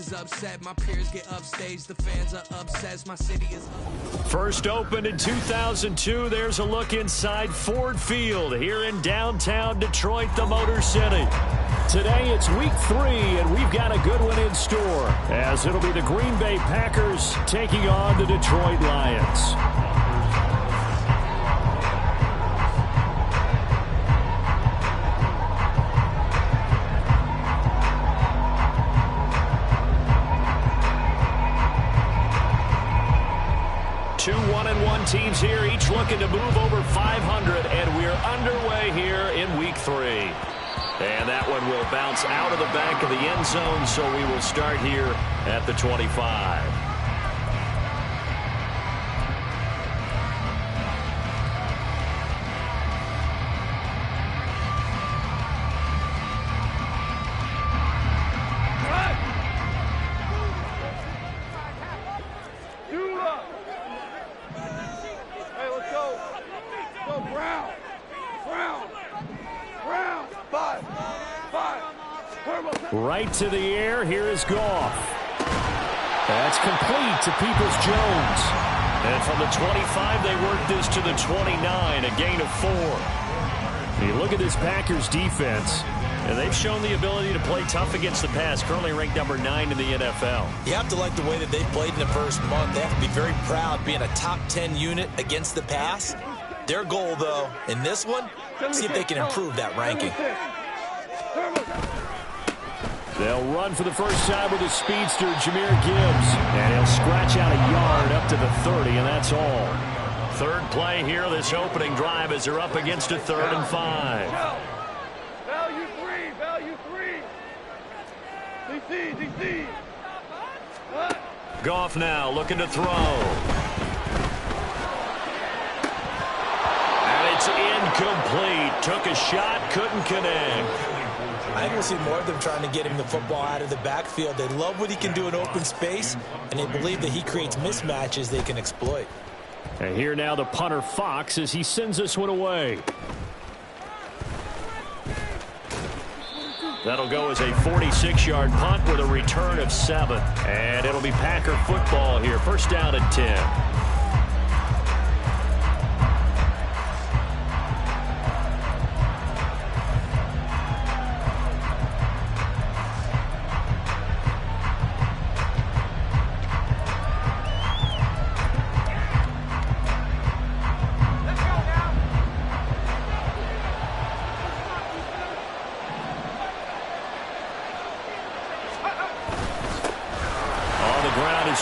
is upset, my peers get upstaged, the fans are obsessed, my city is First opened in 2002, there's a look inside Ford Field here in downtown Detroit, the Motor City. Today it's week 3, and we've got a good one in store, as it'll be the Green Bay Packers taking on the Detroit Lions. Two 1-1 teams here, each looking to move over 500, and we're underway here in week 3. And that one will bounce out of the back of the end zone, so we will start here at the 25. Right to the air. Here is Goff. That's complete to Peoples-Jones. And from the 25, they work this to the 29, a gain of 4. You look at this Packers defense, and they've shown the ability to play tough against the pass, currently ranked number 9 in the NFL. You have to like the way that they played in the first month. They have to be very proud being a top 10 unit against the pass. Their goal, though, in this one, see if they can improve that ranking. They'll run for the first time with his speedster, Jahmyr Gibbs. And he'll scratch out a yard up to the 30, and that's all. Third play here, this opening drive, as they're up against a 3rd and 5. Value 3. DC. Goff now looking to throw. And it's incomplete. Took a shot, couldn't connect. I think we'll see more of them trying to get him the football out of the backfield. They love what he can do in open space, and they believe that he creates mismatches they can exploit. And here now the punter Fox as he sends this one away. That'll go as a 46-yard punt with a return of 7. And it'll be Packer football here. First down at 10.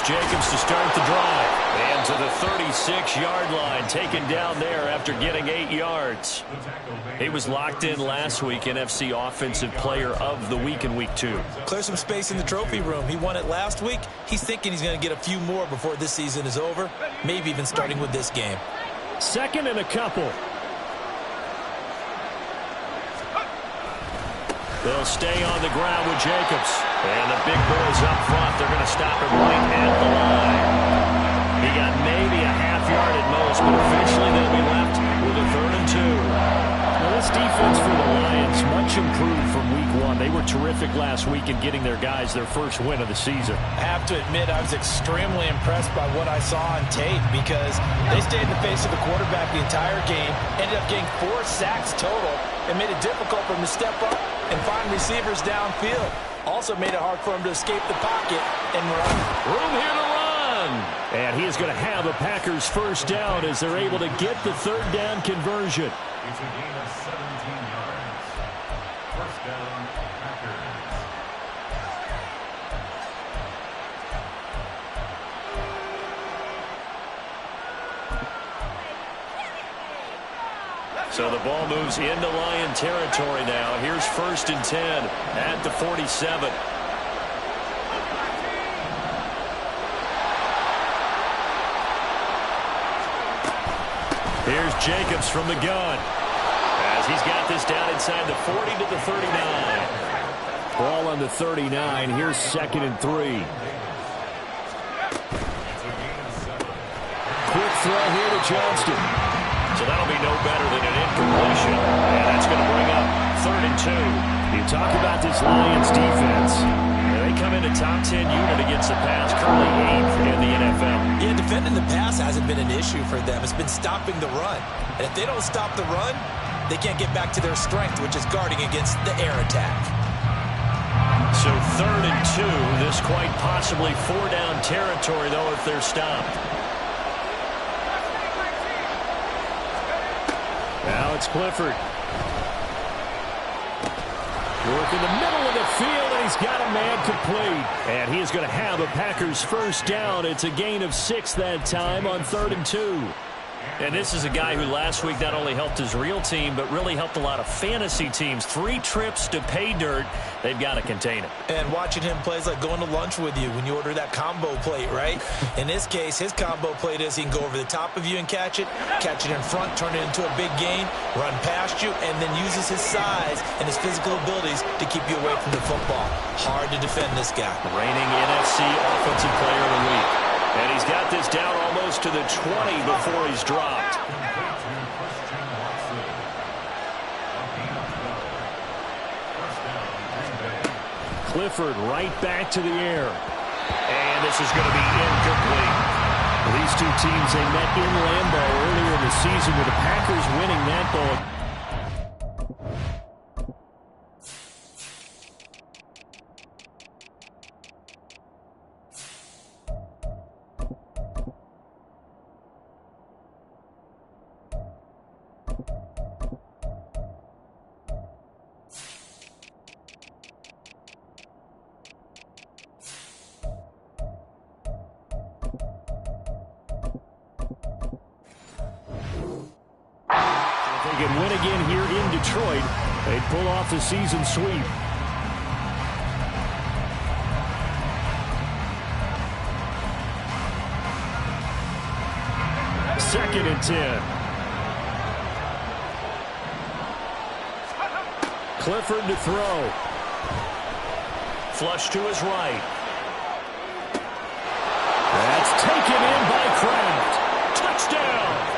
Jacobs to start the drive. And to the 36-yard line, taken down there after getting 8 yards. He was locked in last week, NFC Offensive Player of the Week in Week 2. Clear some space in the trophy room. He won it last week. He's thinking he's going to get a few more before this season is over, maybe even starting with this game. 2nd and a couple. They'll stay on the ground with Jacobs. And the big boys up front, they're going to stop him right at the line. He got maybe a half yard at most, but eventually they'll be left with a 3rd and 2. Now this defense for the Lions, much improved from week 1. They were terrific last week in getting their guys their first win of the season. I have to admit, I was extremely impressed by what I saw on tape because they stayed in the face of the quarterback the entire game, ended up getting 4 sacks total, and made it difficult for him to step up and find receivers downfield. Also made it hard for him to escape the pocket and run. Room here to run. And he is going to have a Packers first down as they're able to get the 3rd down conversion. It's a gain of 17 yards. First down, Packers. So the ball moves into Lion territory now. Here's 1st and 10 at the 47. Here's Jacobs from the gun. As he's got this down inside the 40 to the 39. Ball on the 39. Here's 2nd and 3. Quick throw here to Johnston. So that'll be no better than an incompletion. And that's going to bring up 3rd and 2. You talk about this Lions defense. They come into top 10 unit against the pass, currently 8th in the NFL. Yeah, defending the pass hasn't been an issue for them. It's been stopping the run. And if they don't stop the run, they can't get back to their strength, which is guarding against the air attack. So 3rd and 2. This quite possibly 4-down territory, though, if they're stopped. Now it's Clifford. Work in the middle of the field, and he's got a man complete. And he is going to have a Packers first down. It's a gain of 6 that time on 3rd and 2. And this is a guy who last week not only helped his real team, but really helped a lot of fantasy teams. 3 trips to pay dirt. They've got to contain it. And watching him play is like going to lunch with you when you order that combo plate, right? In this case, his combo plate is he can go over the top of you and catch it in front, turn it into a big gain, run past you, and then uses his size and his physical abilities to keep you away from the football. Hard to defend this guy. Reigning NFC Offensive Player of the Week. And he's got this down almost to the 20 before he's dropped. Clifford right back to the air. And this is going to be incomplete. These two teams, they met in Lambeau earlier in the season with the Packers winning that ball. They can win again here in Detroit. They'd pull off the season sweep. Second and 10. Clifford to throw. Flush to his right. That's taken in by Kraft. Touchdown!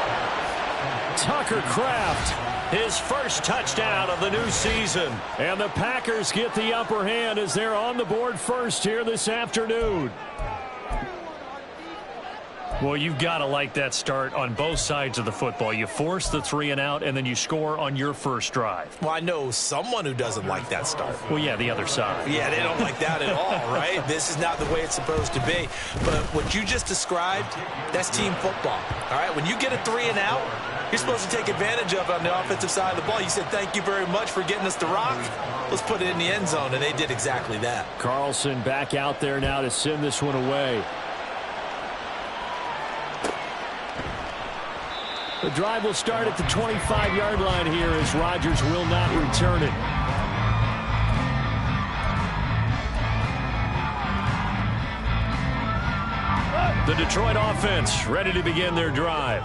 Tucker Kraft, his first touchdown of the new season. And the Packers get the upper hand as they're on the board first here this afternoon. Well, you've got to like that start on both sides of the football. You force the 3 and out, and then you score on your first drive. Well, I know someone who doesn't like that start. Well, yeah, the other side. Yeah, they don't like that at all, right? This is not the way it's supposed to be. But what you just described, that's team football, all right? When you get a 3 and out, you're supposed to take advantage of it on the offensive side of the ball. You said, thank you very much for getting us the rock. Let's put it in the end zone, and they did exactly that. Carlson back out there now to send this one away. The drive will start at the 25-yard line here as Rodgers will not return it. The Detroit offense ready to begin their drive.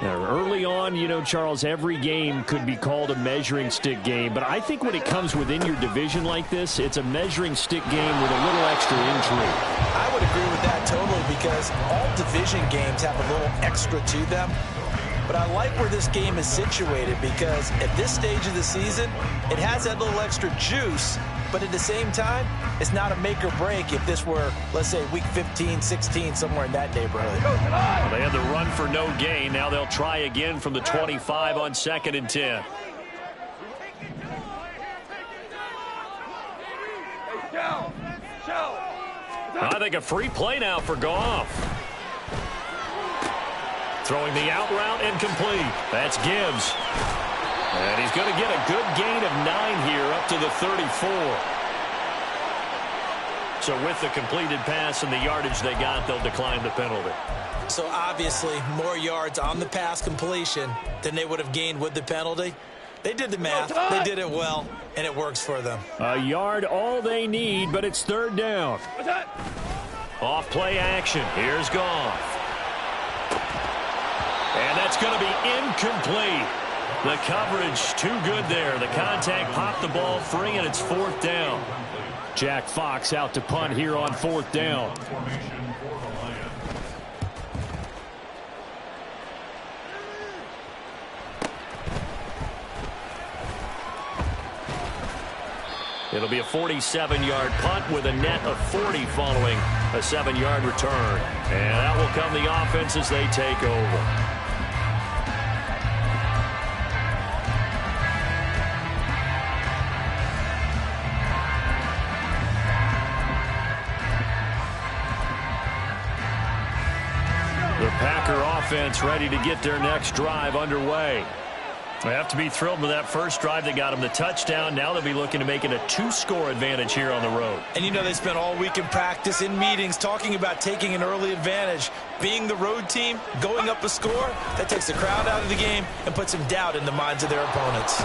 Now, early on, you know, Charles, every game could be called a measuring stick game, but I think when it comes within your division like this, it's a measuring stick game with a little extra intrigue. I would agree with that totally because all division games have a little extra to them. But I like where this game is situated because at this stage of the season, it has that little extra juice, but at the same time, it's not a make or break if this were, let's say, week 15, 16, somewhere in that neighborhood. Well, they had the run for no gain. Now they'll try again from the 25 on 2nd and 10. I think a free play now for Goff. Throwing the out route incomplete. That's Gibbs. And he's going to get a good gain of 9 here up to the 34. So with the completed pass and the yardage they got, they'll decline the penalty. So obviously more yards on the pass completion than they would have gained with the penalty. They did the math. They did it well, and it works for them. A yard all they need, but it's 3rd down. Off play action. Here's Goff. And that's going to be incomplete. The coverage too good there. The contact popped the ball free, and it's 4th down. Jack Fox out to punt here on 4th down. It'll be a 47-yard punt with a net of 40 following a 7-yard return. And that will come the offense as they take over. The Packer offense ready to get their next drive underway. They have to be thrilled with that first drive that got them the touchdown. Now they'll be looking to make it a 2-score advantage here on the road. And you know they spent all week in practice, in meetings, talking about taking an early advantage. Being the road team, going up a score, that takes the crowd out of the game and puts some doubt in the minds of their opponents.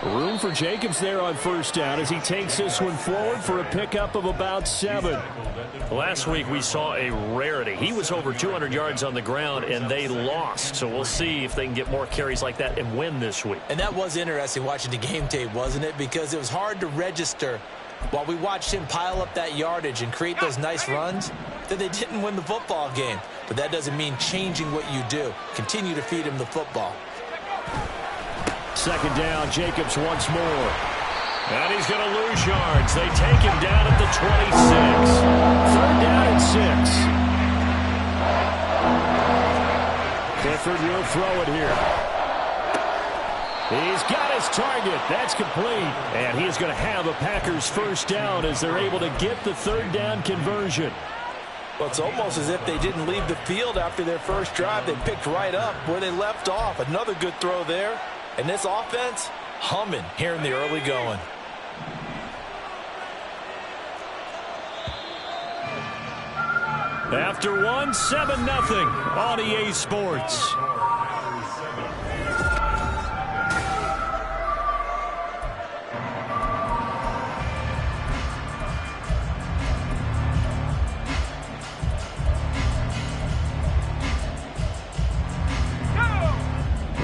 Room for Jacobs there on first down as he takes this one forward for a pickup of about 7. Last week we saw a rarity. He was over 200 yards on the ground and they lost. So we'll see if they can get more carries like that and win this week. And that was interesting watching the game tape, wasn't it? Because it was hard to register while we watched him pile up that yardage and create those nice runs that they didn't win the football game. But that doesn't mean changing what you do. Continue to feed him the football. Second down, Jacobs once more. And he's going to lose yards. They take him down at the 26. Third down and 6. Clifford will throw it here. He's got his target. That's complete. And he is going to have a Packers first down as they're able to get the third down conversion. Well, it's almost as if they didn't leave the field after their first drive. They picked right up where they left off. Another good throw there. And this offense, humming here in the early going. After one, 7-0 on EA Sports.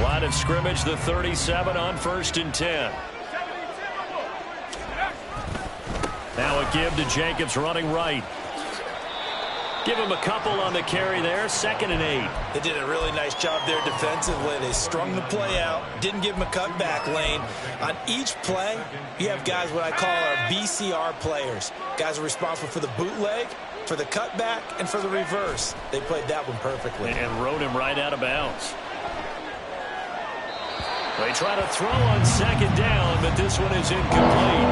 Line of scrimmage, the 37 on 1st and 10. Now a give to Jacobs running right. Give him a couple on the carry there. 2nd and 8. They did a really nice job there defensively. They strung the play out, didn't give him a cutback lane. On each play, you have guys what I call our BCR players. Guys are responsible for the bootleg, for the cutback, and for the reverse. They played that one perfectly. And rode him right out of bounds. They try to throw on 2nd down, but this one is incomplete.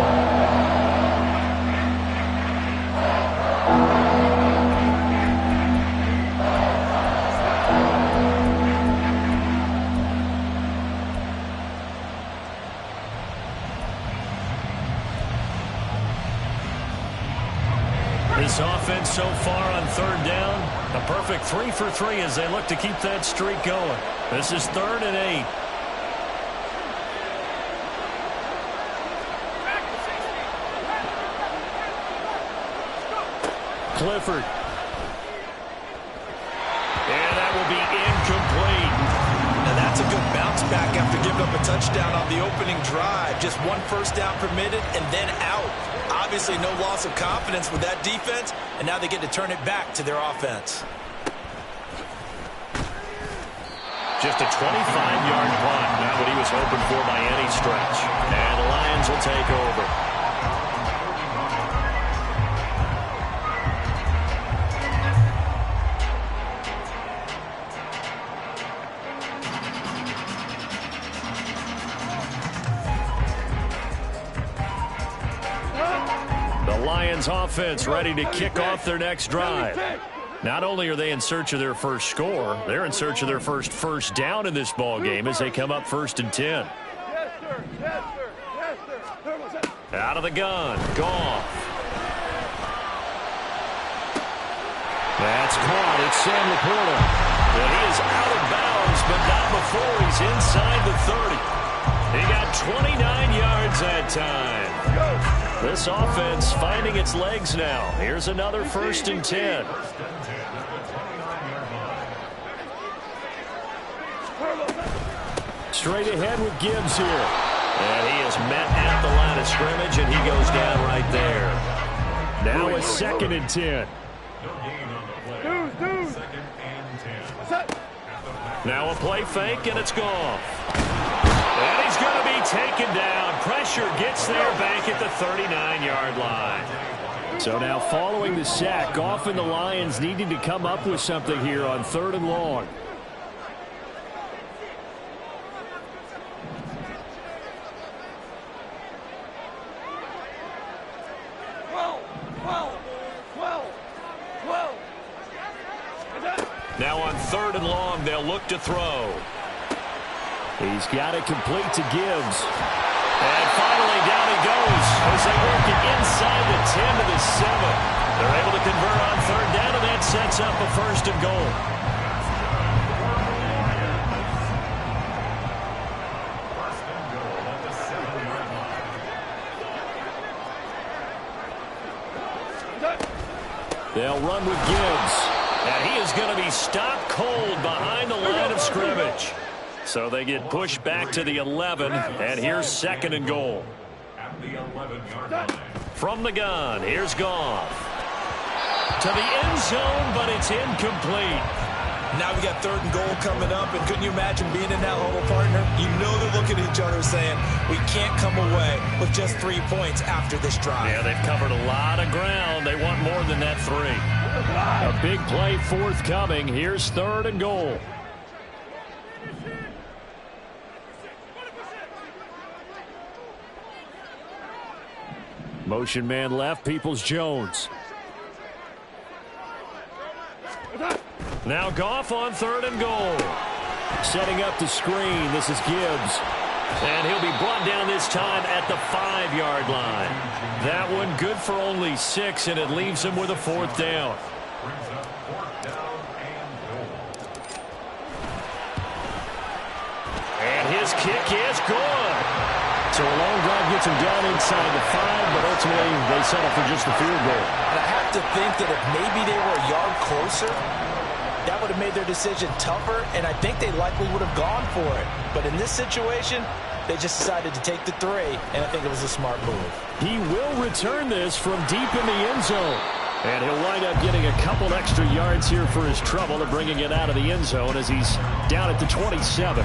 This offense so far on 3rd down, a perfect 3 for 3 as they look to keep that streak going. This is 3rd and 8. Clifford. And that will be incomplete. Now that's a good bounce back after giving up a touchdown on the opening drive. Just one first down permitted and then out. Obviously no loss of confidence with that defense, and now they get to turn it back to their offense. Just a 25-yard punt. Not what he was hoping for by any stretch. And the Lions will take over. Lions offense ready to kick off their next drive. Not only are they in search of their first score, they're in search of their first down in this ball game as they come up 1st and 10. Out of the gun, Goff. That's caught. It's Sam Laporta. And he is out of bounds, but not before he's inside the 30. He got 29 yards that time. This offense finding its legs now. Here's another 1st and 10. Straight ahead with Gibbs here. And he is met at the line of scrimmage, and he goes down right there. Now it's 2nd and 10. Now a play fake, and it's Goff. And he's going to be taken down. Pressure gets there back at the 39-yard line. So now following the sack, Goff and the Lions needing to come up with something here on 3rd and long. Now on 3rd and long, they'll look to throw. He's got it complete to Gibbs. And finally down he goes as they work it inside the 10 to the 7. They're able to convert on 3rd down, and that sets up a 1st and goal. First and goal at the 7-yard line. They'll run with Gibbs. And he is going to be stopped cold behind the line of scrimmage. So they get pushed back to the 11, and here's 2nd and goal. At the 11-yard line. From the gun, here's Goff. To the end zone, but it's incomplete. Now we got 3rd and goal coming up, and couldn't you imagine being in that huddle, partner? You know they're looking at each other saying, we can't come away with just 3 points after this drive. Yeah, they've covered a lot of ground. They want more than that 3. A big play forthcoming. Here's 3rd and goal. Motion man left, Peoples-Jones. Now Goff on 3rd and goal. Setting up the screen. This is Gibbs. And he'll be brought down this time at the 5-yard line. That one good for only 6, and it leaves him with a 4th down. Brings up 4th down and goal. And his kick is good. So a long drive gets him down inside the 5, but ultimately they settle for just the field goal. And I have to think that if maybe they were a yard closer, that would have made their decision tougher, and I think they likely would have gone for it. But in this situation, they just decided to take the 3, and I think it was a smart move. He will return this from deep in the end zone. And he'll wind up getting a couple extra yards here for his trouble and bringing it out of the end zone as he's down at the 27.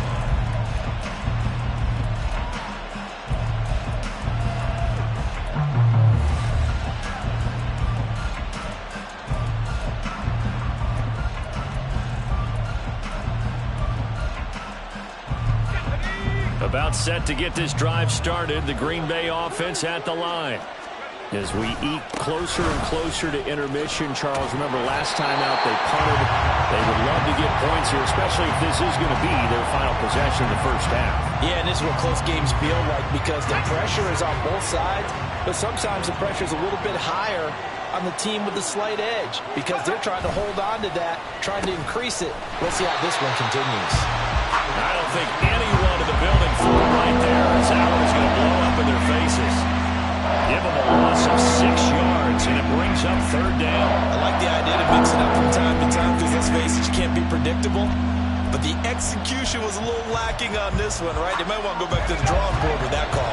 About set to get this drive started. The Green Bay offense at the line. As we eat closer and closer to intermission, Charles, remember last time out they punted. They would love to get points here, especially if this is going to be their final possession in the first half. Yeah, and this is what close games feel like because the pressure is on both sides, but sometimes the pressure is a little bit higher on the team with the slight edge because they're trying to hold on to that, trying to increase it. Let's see how this one continues. I don't think anyone in the building threw it right there as that one is going to blow up in their faces. Give them a loss of 6 yards, and it brings up 3rd down. I like the idea to mix it up from time to time because let's face it, you can't be predictable. But the execution was a little lacking on this one, right? They might want to go back to the drawing board with that call.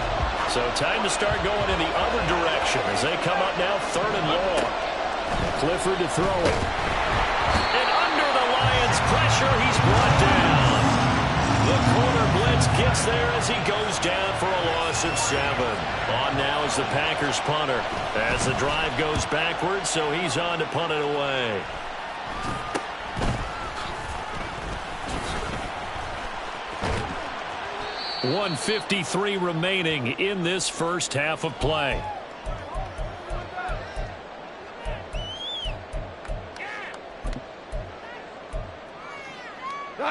So time to start going in the other direction as they come up now 3rd and long. Clifford to throw it. And under the Lions' pressure, he's brought down. The corner blitz gets there as he goes down for a loss of 7. On now is the Packers punter as the drive goes backwards, so he's on to punt it away. .153 remaining in this first half of play.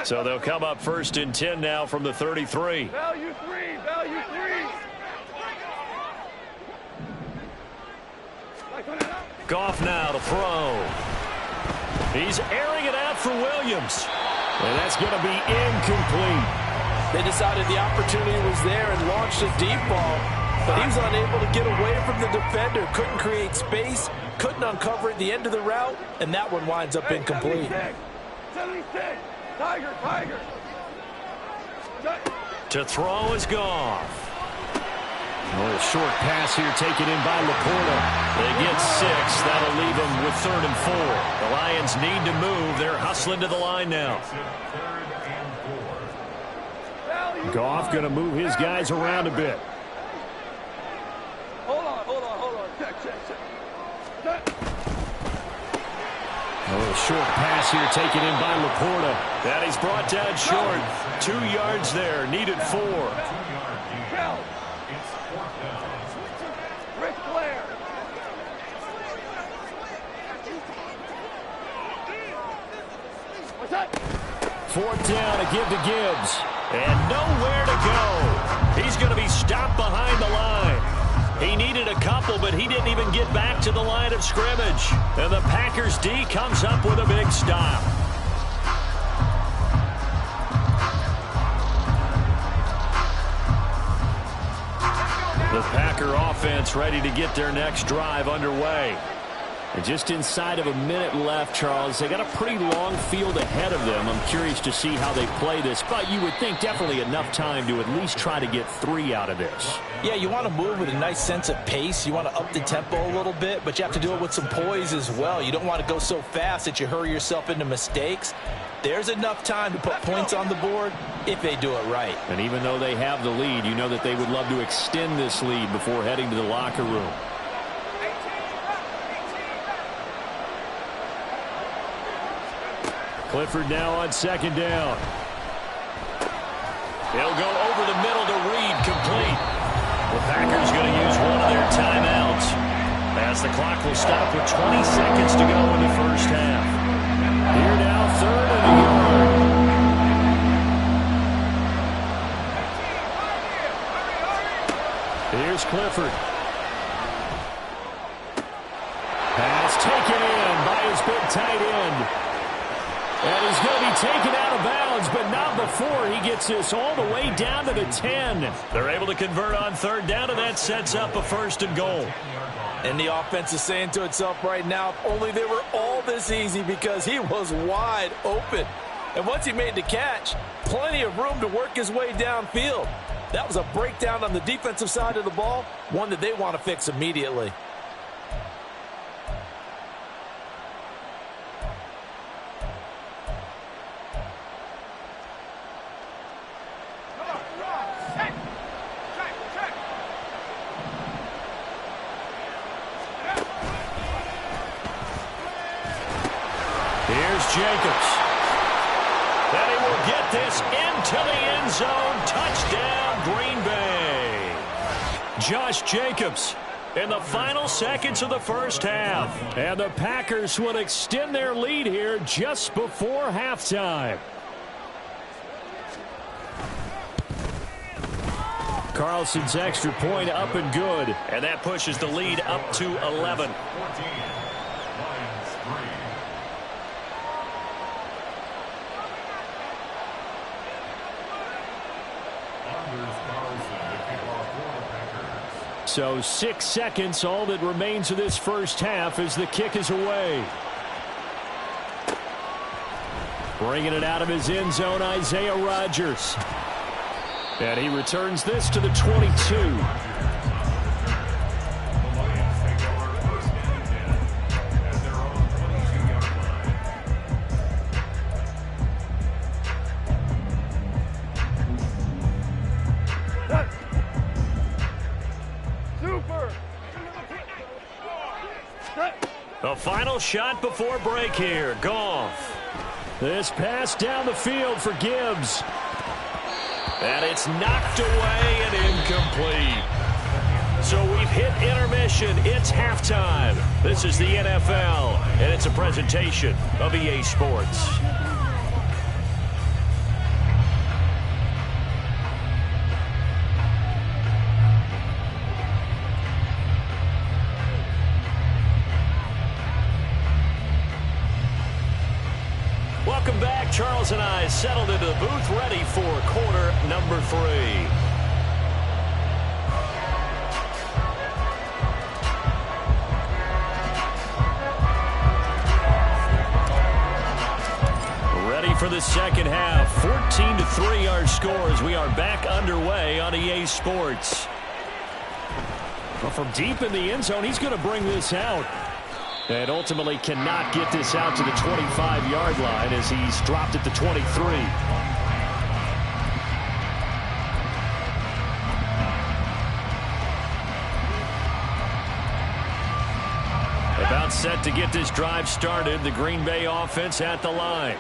So they'll come up 1st and 10 now from the 33. Value 3, value 3. Goff now to throw. He's airing it out for Williams. And that's going to be incomplete. They decided the opportunity was there and launched a deep ball, but he was unable to get away from the defender. Couldn't create space, couldn't uncover at the end of the route, and that one winds up incomplete. 76. Tiger, Tiger. To throw is Goff. A little short pass here taken in by Laporta. They get 6. That'll leave them with 3rd and 4. The Lions need to move. They're hustling to the line now. Third and 4. Goff going to move his guys around a bit. Hold on. Check. A little short pass here taken in by Laporta. And he's brought down short. 2 yards there. Needed 4. 2-yard gain. Cal. It's 4th down. Ric Flair. What's that? 4th down, a give to Gibbs. And nowhere to go. He's going to be stopped behind the line. He needed a couple, but he didn't even get back to the line of scrimmage. And the Packers D comes up with a big stop. The Packer offense ready to get their next drive underway. And just inside of a minute left, Charles. They got a pretty long field ahead of them. I'm curious to see how they play this, but you would think definitely enough time to at least try to get 3 out of this. Yeah, you want to move with a nice sense of pace. You want to up the tempo a little bit, but you have to do it with some poise as well. You don't want to go so fast that you hurry yourself into mistakes. There's enough time to put points on the board if they do it right. And even though they have the lead, you know that they would love to extend this lead before heading to the locker room. Clifford now on 2nd down. He'll go over the middle to Reed, complete. The Packers going to use one of their timeouts as the clock will stop with 20 seconds to go in the first half. Here now, 3rd and a yard. Here's Clifford. Pass taken in by his big tight end. And he's going to be taken out of bounds, but not before he gets this all the way down to the 10. They're able to convert on 3rd down, and that sets up a 1st and goal. And the offense is saying to itself right now, if only they were all this easy, because he was wide open. And once he made the catch, plenty of room to work his way downfield. That was a breakdown on the defensive side of the ball, one that they want to fix immediately. Jacobs. And he will get this into the end zone. Touchdown, Green Bay. Josh Jacobs in the final seconds of the first half. And the Packers will extend their lead here just before halftime. Carlson's extra point up and good. And that pushes the lead up to 11. 14. Lions 3. So 6 seconds, all that remains of this first half as the kick is away. Bringing it out of his end zone, Isaiah Rodgers. And he returns this to the 22. The final shot before break here. Goff. This pass down the field for Gibbs. And it's knocked away and incomplete. So we've hit intermission. It's halftime. This is the NFL, and it's a presentation of EA Sports. Welcome back. Charles and I settled into the booth, ready for quarter number 3. Ready for the second half. 14-3 our scores. We are back underway on EA Sports. Well, from deep in the end zone, he's going to bring this out. And ultimately cannot get this out to the 25-yard line as he's dropped at the 23. set to get this drive started. The Green Bay offense at the line.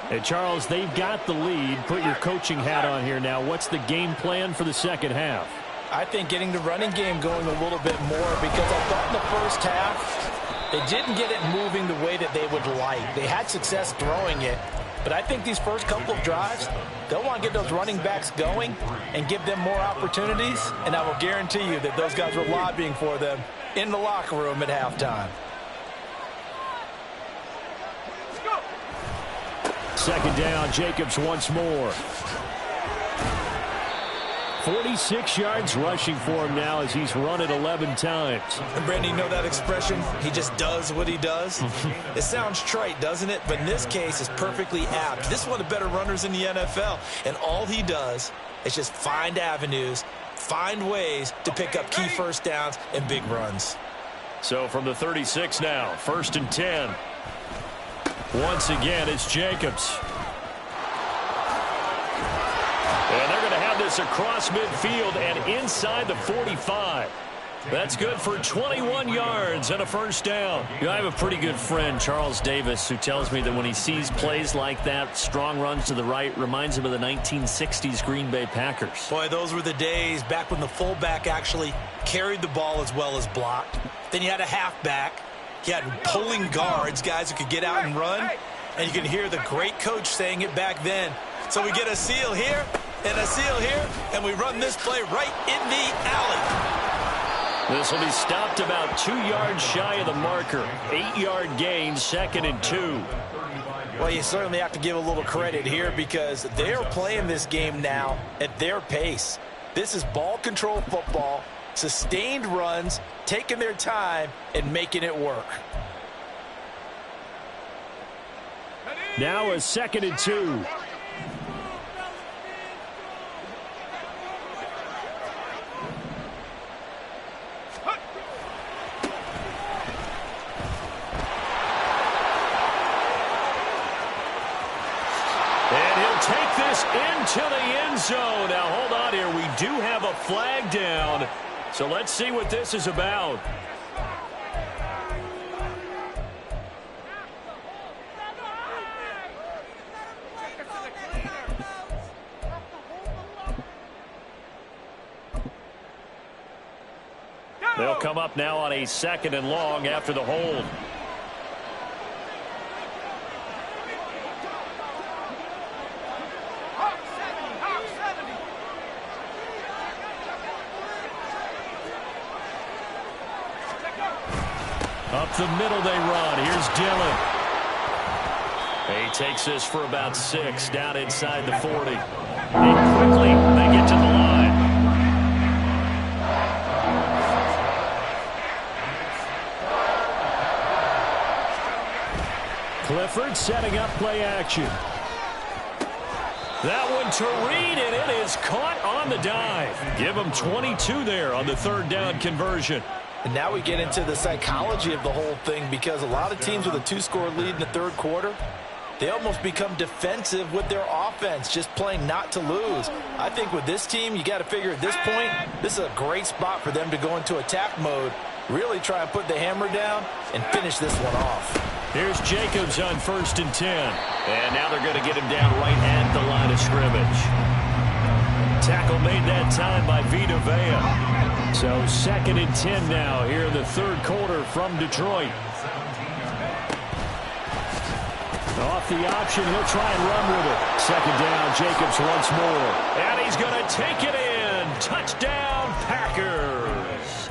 And Charles, they've got the lead. Put your coaching hat on here now. What's the game plan for the second half? I think getting the running game going a little bit more, because I thought in the first half they didn't get it moving the way that they would like. They had success throwing it, but I think these first couple of drives, they'll want to get those running backs going and give them more opportunities, and I will guarantee you that those guys were lobbying for them in the locker room at halftime. Second down, Jacobs once more. 46 yards rushing for him now as he's run it 11 times. And Brandon, you know that expression? He just does what he does. It sounds trite, doesn't it? But in this case, it's perfectly apt. This is one of the better runners in the NFL. And all he does is just find avenues, find ways to pick up key first downs and big runs. So from the 36 now, 1st and 10. Once again, it's Jacobs. And they're going to have this across midfield and inside the 45. That's good for 21 yards and a first down. I have a pretty good friend, Charles Davis, who tells me that when he sees plays like that, strong runs to the right, reminds him of the 1960s Green Bay Packers. Boy, those were the days back when the fullback actually carried the ball as well as blocked. Then you had a halfback. You had pulling guards, guys who could get out and run. And you can hear the great coach saying it back then. So we get a seal here and a seal here, and we run this play right in the alley. This will be stopped about 2 yards shy of the marker. 8-yard gain, 2nd and 2. Well, you certainly have to give a little credit here because they're playing this game now at their pace. This is ball control football, sustained runs, taking their time and making it work. Now a 2nd and 2. Take this into the end zone. Now, hold on here. We do have a flag down. So let's see what this is about. They'll come up now on a 2nd and long after the hold. Up the middle they run. Here's Dillon. He takes this for about 6 down inside the 40. And quickly they get to the line. Clifford setting up play action. That one to Reed, and it is caught on the dive. Give him 22 there on the 3rd down conversion. And now we get into the psychology of the whole thing because a lot of teams with a 2-score lead in the 3rd quarter, they almost become defensive with their offense, just playing not to lose. I think with this team, you got to figure at this point, this is a great spot for them to go into attack mode, really try and put the hammer down and finish this one off. Here's Jacobs on 1st and 10. And now they're going to get him down right at the line of scrimmage. Tackle made that time by Vita Vea. So 2nd and 10 now here in the 3rd quarter from Detroit. Off the option, he'll try and run with it. 2nd down, Jacobs once more. And he's going to take it in. Touchdown, Packers.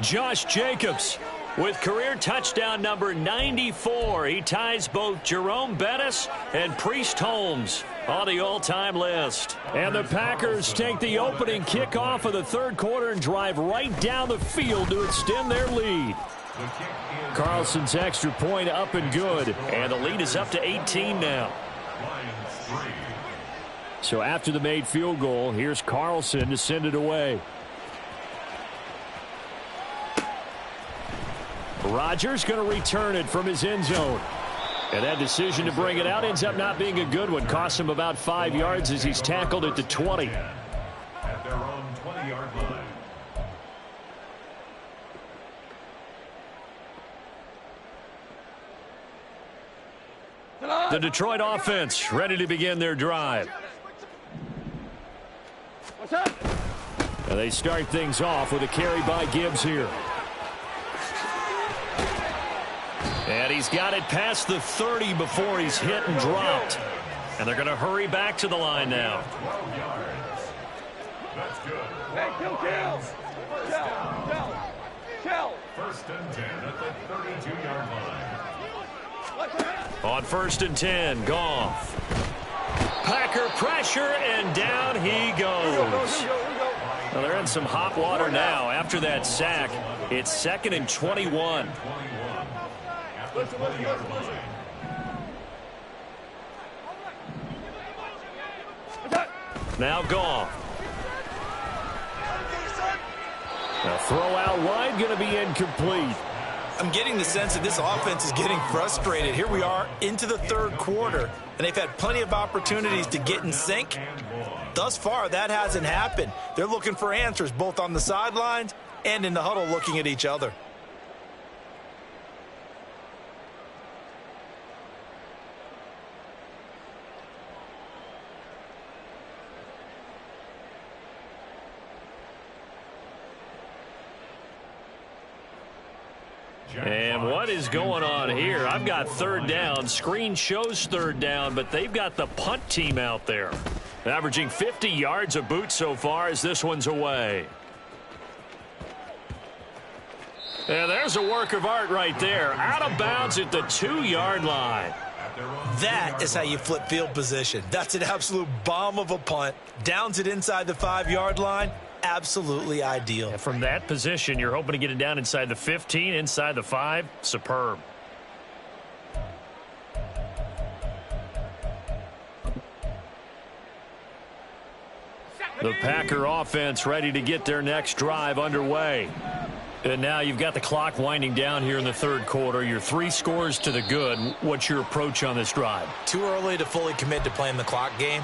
Josh Jacobs with career touchdown number 94. He ties both Jerome Bettis and Priest Holmes on the all-time list. And the Packers take the opening kickoff of the 3rd quarter and drive right down the field to extend their lead. Carlson's extra point up and good. And the lead is up to 18 now. So after the made field goal, here's Carlson to send it away. Rodgers going to return it from his end zone. And that decision to bring it out ends up not being a good one. Cost him about 5 yards as he's tackled at the 20. At their own 20-yard line. The Detroit offense ready to begin their drive. And they start things off with a carry by Gibbs here. And he's got it past the 30 before he's hit and dropped. And they're going to hurry back to the line now. 12 yards. That's good. Hey, kill. First and 10 at the 32-yard line. On 1st and 10, Goff. Packer pressure, and down he goes. Well, they're in some hot water now after that sack. It's 2nd and 21. Now Goff. A throw out wide, going to be incomplete. I'm getting the sense that this offense is getting frustrated. Here we are into the 3rd quarter, and they've had plenty of opportunities to get in sync. Thus far, that hasn't happened. They're looking for answers both on the sidelines and in the huddle looking at each other. And what is going on here? I've got 3rd down. Screen shows 3rd down, but they've got the punt team out there. Averaging 50 yards a boot so far as this one's away. And there's a work of art right there. Out of bounds at the 2-yard line. That is how you flip field position. That's an absolute bomb of a punt. Downs it inside the 5-yard line. Absolutely ideal. And from that position, you're hoping to get it down inside the 15, inside the 5. Superb. The Packer offense ready to get their next drive underway. And now you've got the clock winding down here in the 3rd quarter. You're 3 scores to the good. What's your approach on this drive? Too early to fully commit to playing the clock game.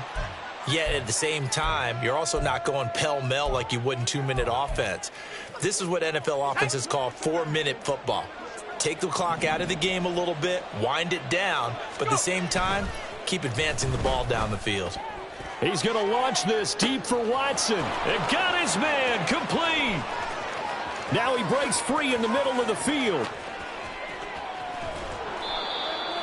Yet at the same time, you're also not going pell-mell like you would in 2-minute offense. This is what NFL offenses call 4-minute football. Take the clock out of the game a little bit, wind it down, but at the same time, keep advancing the ball down the field. He's going to launch this deep for Watson. And got his man complete. Now he breaks free in the middle of the field.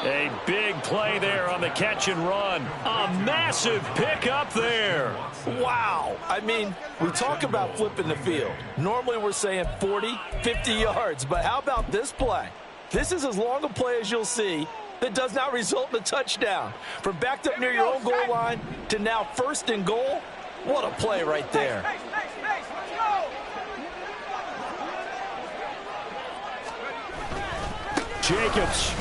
A big play there on the catch and run. A massive pickup there. Wow. I mean, we talk about flipping the field. Normally we're saying 40, 50 yards. But how about this play? This is as long a play as you'll see that does not result in a touchdown. From backed up near your own goal line to now 1st and goal. What a play right there. Jacobs.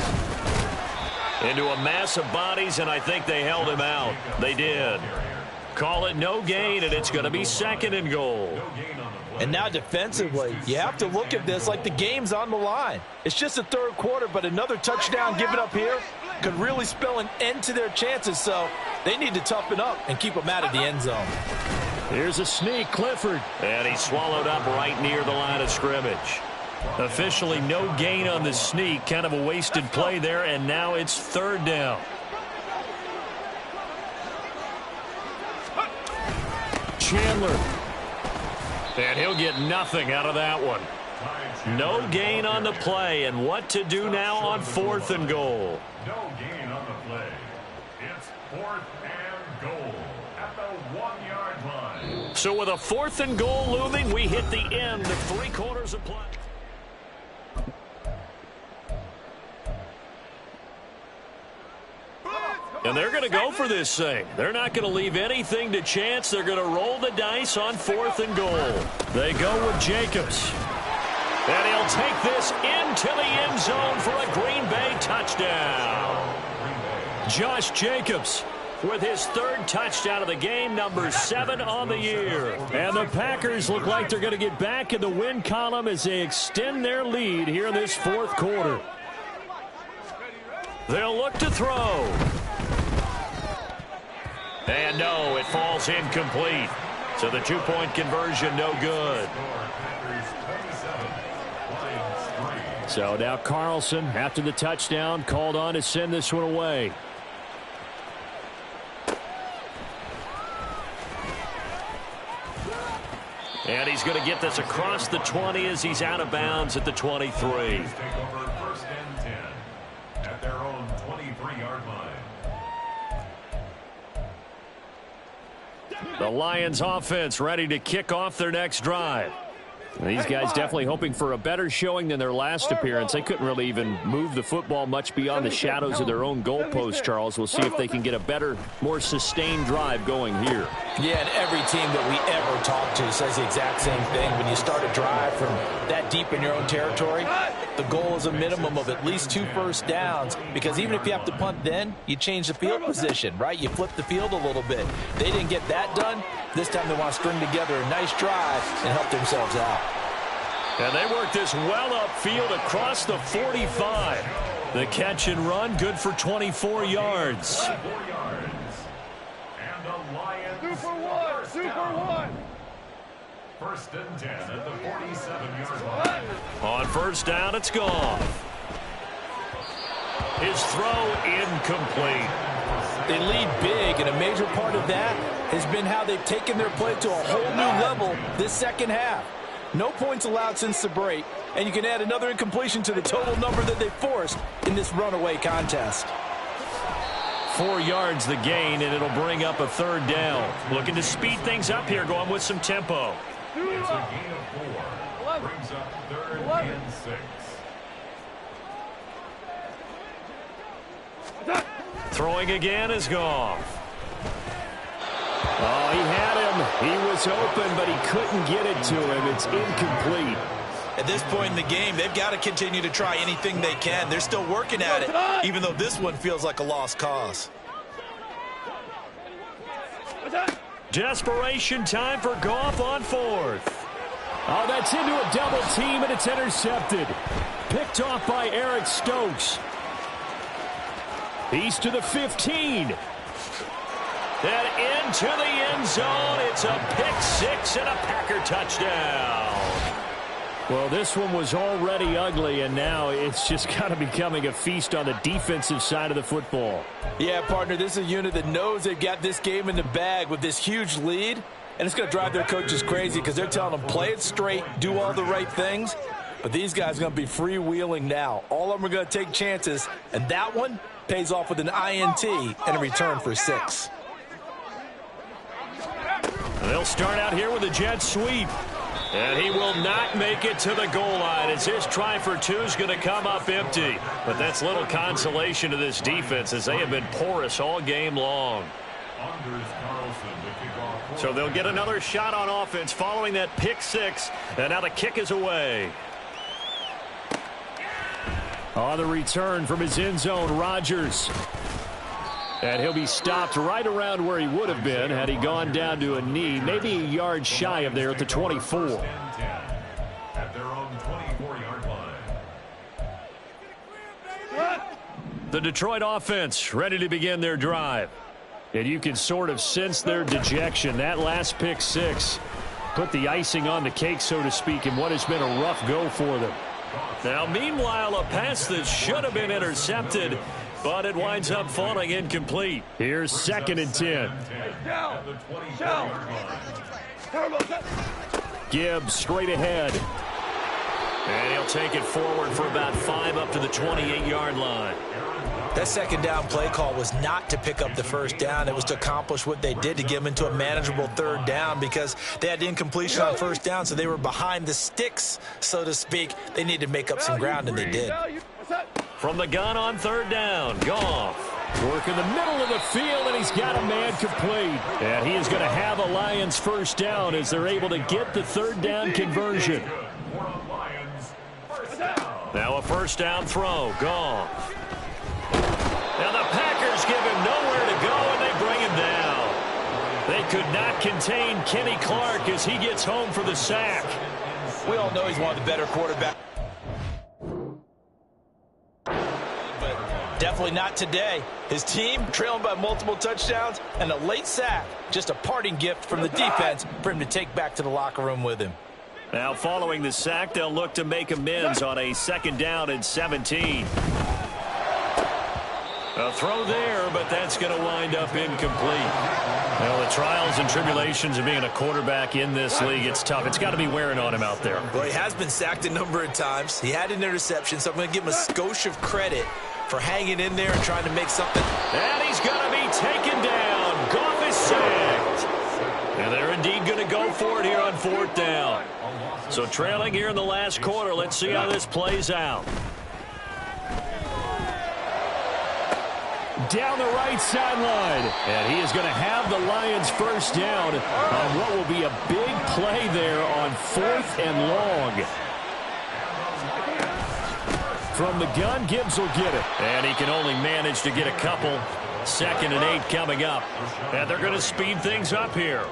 Into a mass of bodies, and I think they held him out. They did. Call it no gain, and it's going to be 2nd and goal. And now defensively, you have to look at this like the game's on the line. It's just the 3rd quarter, but another touchdown given up here could really spell an end to their chances, so they need to toughen up and keep them out of the end zone. Here's a sneak, Clifford. And he's swallowed up right near the line of scrimmage. Officially no gain on the sneak. Kind of a wasted play there, and now it's 3rd down. Chandler. And he'll get nothing out of that one. No gain on the play, and what to do now on 4th and goal. No gain on the play. It's 4th and goal at the 1-yard line. So with a 4th and goal looming, we hit the end of 3 quarters of play. And they're going to go for this thing. They're not going to leave anything to chance. They're going to roll the dice on 4th and goal. They go with Jacobs. And he'll take this into the end zone for a Green Bay touchdown. Josh Jacobs with his 3rd touchdown of the game, number 7 on the year. And the Packers look like they're going to get back in the win column as they extend their lead here in this 4th quarter. They'll look to throw. And no, it falls incomplete. So the 2-point conversion no good. So now Carlson, after the touchdown, called on to send this one away. And he's going to get this across the 20 as he's out of bounds at the 23. Take over 1st and 10 at their own 23-yard line. The Lions offense ready to kick off their next drive. These guys definitely hoping for a better showing than their last appearance. They couldn't really even move the football much beyond the shadows of their own goalpost, Charles. We'll see if they can get a better, more sustained drive going here. Yeah, and every team that we ever talk to says the exact same thing. When you start a drive from that deep in your own territory, the goal is a minimum of at least 2 first downs, because even if you have to punt then, you change the field position, right? You flip the field a little bit. They didn't get that done. This time they want to string together a nice drive and help themselves out. And they work this well upfield across the 45. The catch and run, good for 24 yards. 4 yards. And the Lions. 2 for 1. 2 for 1. 1st and 10 at the 47-yard line. On first down, it's gone. His throw incomplete. They lead big, and a major part of that has been how they've taken their play to a whole new level this second half. No points allowed since the break, and you can add another incompletion to the total number that they forced in this runaway contest. 4 yards the gain, and it'll bring up a 3rd down. Looking to speed things up here, going with some tempo. It's a gain of 4. Brings up 3rd and 6. Throwing again is Goff. Oh, he had him. He was open, but he couldn't get it to him. It's incomplete. At this point in the game, they've got to continue to try anything they can. They're still working at it, even though this one feels like a lost cause. Desperation time for Goff on 4th. Oh, that's into a double team, and it's intercepted. Picked off by Eric Stokes. He's to the 15. And into the end zone. It's a pick 6 and a Packer touchdown. Well, this one was already ugly, and now it's just kind of becoming a feast on the defensive side of the football. Yeah, partner, this is a unit that knows they've got this game in the bag with this huge lead, and it's going to drive their coaches crazy because they're telling them play it straight, do all the right things. But these guys are going to be freewheeling now. All of them are going to take chances, and that one pays off with an INT and a return for 6. They'll start out here with a jet sweep. And he will not make it to the goal line as his try for 2 is going to come up empty. But that's little consolation to this defense as they have been porous all game long. So they'll get another shot on offense following that pick 6. And now the kick is away. On the return from his end zone, Rodgers. And he'll be stopped right around where he would have been had he gone down to a knee, maybe a yard shy of there at the 24. At their own 24-yard line. The Detroit offense ready to begin their drive. And you can sort of sense their dejection. That last pick 6 put the icing on the cake, so to speak, in what has been a rough go for them. Now, meanwhile, a pass that should have been intercepted, but it winds up falling incomplete. Here's 2nd and 10. Gibbs straight ahead. And he'll take it forward for about 5 up to the 28-yard line. That second down play call was not to pick up the first down. It was to accomplish what they did, to get them into a manageable 3rd down, because they had incompletion on first down, so they were behind the sticks, so to speak. They needed to make up some ground, and they did. From the gun on 3rd down, Goff. Work in the middle of the field, and he's got a man complete. And he is going to have a Lions first down as they're able to get the 3rd down conversion. Now a first down throw, Goff. Now the Packers give him nowhere to go, and they bring him down. They could not contain Kenny Clark as he gets home for the sack. We all know he's one of the better quarterbacks. Definitely not today. His team trailing by multiple touchdowns and a late sack. Just a parting gift from the defense for him to take back to the locker room with him. Now following the sack, they'll look to make amends on a 2nd down and 17. A throw there, but that's going to wind up incomplete. Well, the trials and tribulations of being a quarterback in this league, it's tough. It's got to be wearing on him out there. Well, he has been sacked a number of times. He had an interception, so I'm going to give him a skosh of credit for hanging in there and trying to make something. And he's going to be taken down. Goff is sacked. And they're indeed going to go for it here on 4th down. So trailing here in the last quarter. Let's see how this plays out. Down the right sideline. And he is going to have the Lions first down on what will be a big play there on 4th and long. From the gun, Gibbs will get it. And he can only manage to get a couple. 2nd and 8 coming up. And they're going to speed things up here.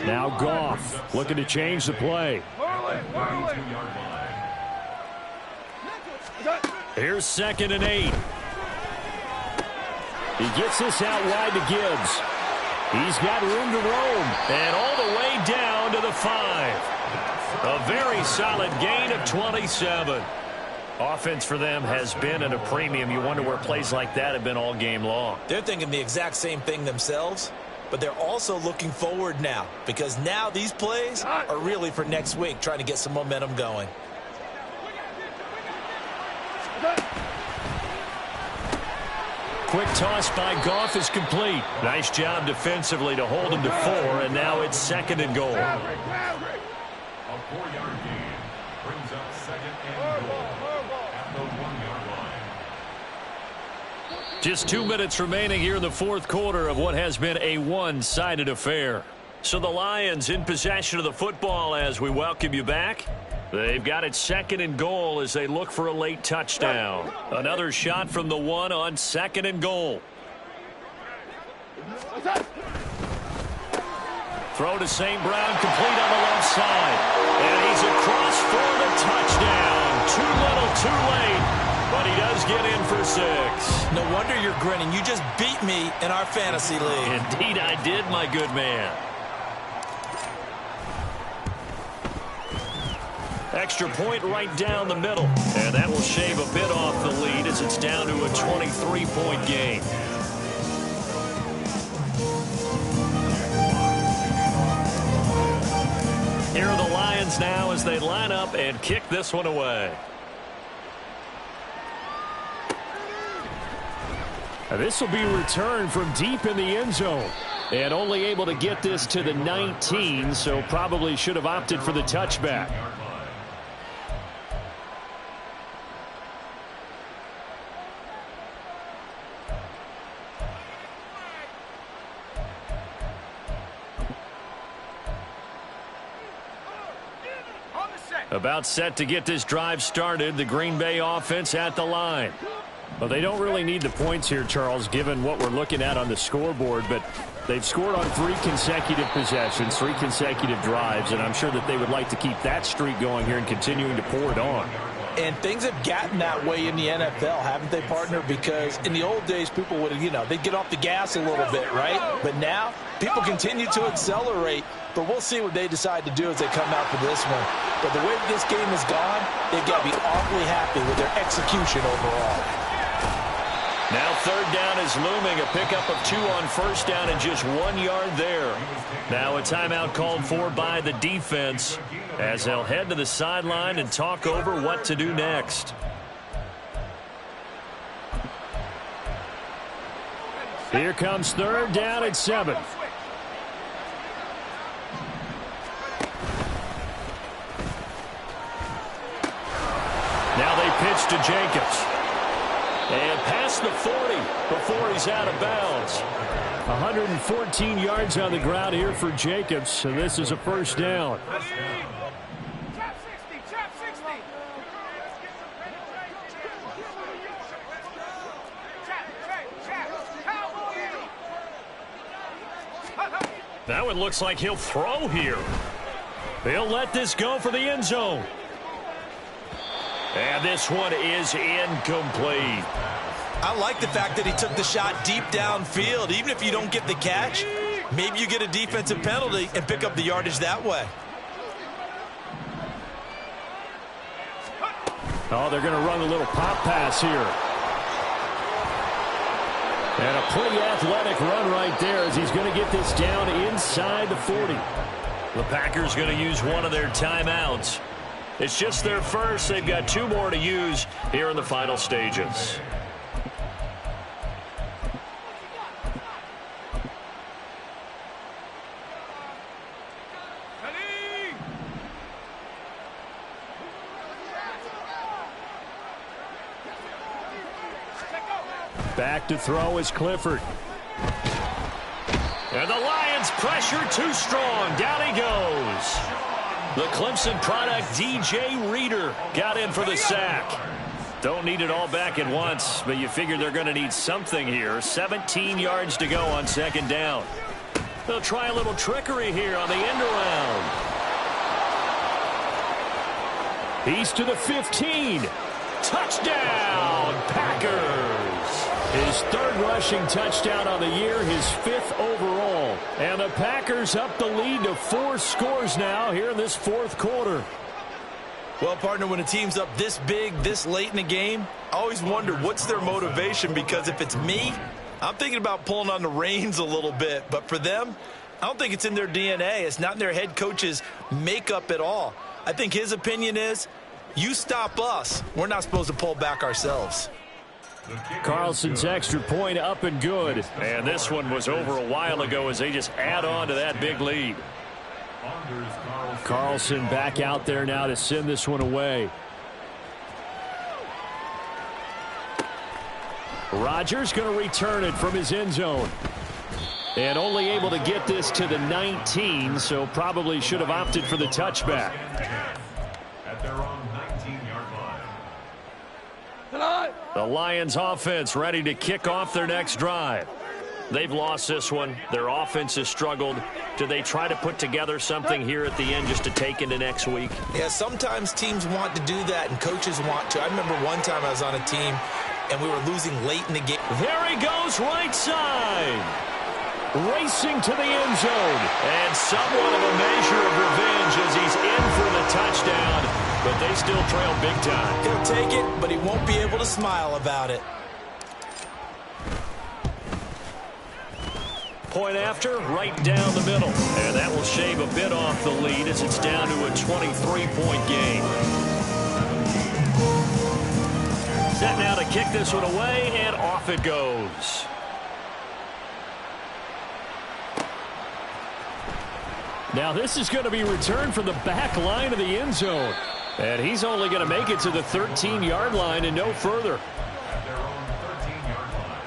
Now Goff looking to change the play. Here's 2nd and 8. He gets this out wide to Gibbs. He's got room to roam. And all the way down to the 5. A very solid gain of 27. Offense for them has been at a premium. You wonder where plays like that have been all game long. They're thinking the exact same thing themselves, but they're also looking forward now because now these plays are really for next week, trying to get some momentum going. Quick toss by Goff is complete. Nice job defensively to hold him to 4, and now it's 2nd and goal. A 4-yard gain brings up 2nd and goal at the 1-yard line. Just 2 minutes remaining here in the 4th quarter of what has been a one-sided affair. So the Lions in possession of the football as we welcome you back. They've got it 2nd and goal as they look for a late touchdown. Another shot from the 1 on 2nd and goal. Throw to St. Brown, complete on the left side. And he's across for the touchdown. Too little, too late. But he does get in for 6. No wonder you're grinning. You just beat me in our fantasy league. Indeed I did, my good man. Extra point right down the middle. And that will shave a bit off the lead as it's down to a 23-point game. Here are the Lions now as they line up and kick this one away. This will be returned from deep in the end zone. And only able to get this to the 19, so probably should have opted for the touchback. About set to get this drive started. The Green Bay offense at the line. Well, they don't really need the points here, Charles, given what we're looking at on the scoreboard, but they've scored on 3 consecutive possessions, 3 consecutive drives, and I'm sure that they would like to keep that streak going here and continuing to pour it on. And things have gotten that way in the NFL, haven't they, partner? Because in the old days, people would, they'd get off the gas a little bit, right? But now, people continue to accelerate, but we'll see what they decide to do as they come out for this one. But the way that this game has gone, they've got to be awfully happy with their execution overall. Now 3rd down is looming. A pickup of 2 on 1st down and just 1 yard there. Now a timeout called for by the defense as they'll head to the sideline and talk over what to do next. Here comes 3rd down at 7. Now they pitch to Jacobs. And past the 40 before he's out of bounds. 114 yards on the ground here for Jacobs, so this is a 1st down. That one looks like he'll throw here. They'll let this go for the end zone. And this one is incomplete. I like the fact that he took the shot deep downfield. Even if you don't get the catch, maybe you get a defensive penalty and pick up the yardage that way. Oh, they're going to run a little pop pass here. And a pretty athletic run right there as he's going to get this down inside the 40. The Packers going to use one of their timeouts. It's just their first. They've got 2 more to use here in the final stages. Back to throw is Clifford. And the Lions pressure too strong. Down he goes. The Clemson product, DJ Reader, got in for the sack. Don't need it all back at once, but you figure they're going to need something here. 17 yards to go on 2nd down. They'll try a little trickery here on the end around. He's to the 15. Touchdown, Packers. His 3rd rushing touchdown on the year, his 5th overall. And the Packers up the lead to 4 scores now here in this 4th quarter. Well, partner, when a team's up this big, this late in the game, I always wonder what's their motivation, because if it's me, I'm thinking about pulling on the reins a little bit. But for them, I don't think it's in their DNA. It's not in their head coach's makeup at all. I think his opinion is, you stop us, we're not supposed to pull back ourselves. Carlson's extra point up and good. And this one was over a while ago as they just add on to that big lead. Carlson back out there now to send this one away. Rodgers going to return it from his end zone. And only able to get this to the 19, so probably should have opted for the touchback. At their own 19-yard line. The Lions offense ready to kick off their next drive. They've lost this one. Their offense has struggled. Do they try to put together something here at the end just to take into next week? Yeah, sometimes teams want to do that and coaches want to. I remember one time I was on a team and we were losing late in the game. There he goes, right side. Racing to the end zone. And somewhat of a measure of revenge as he's in for the touchdown. But they still trail big time. He'll take it, but he won't be able to smile about it. Point after, right down the middle. And that will shave a bit off the lead as it's down to a 23-point game. Set now to kick this one away, and off it goes. Now this is going to be returned from the back line of the end zone. And he's only going to make it to the 13-yard line and no further. At their own 13-yard line.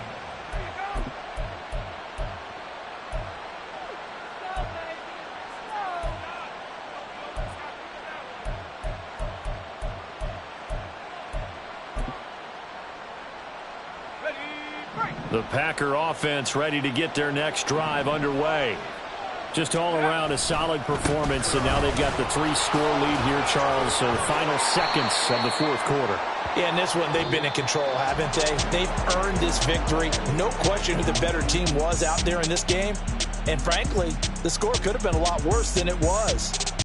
The Packer offense ready to get their next drive underway. Just all around a solid performance, and now they've got the 3-score lead here, Charles. So the final seconds of the 4th quarter. Yeah, in this one, they've been in control, haven't they? They've earned this victory. No question who the better team was out there in this game. And frankly, the score could have been a lot worse than it was.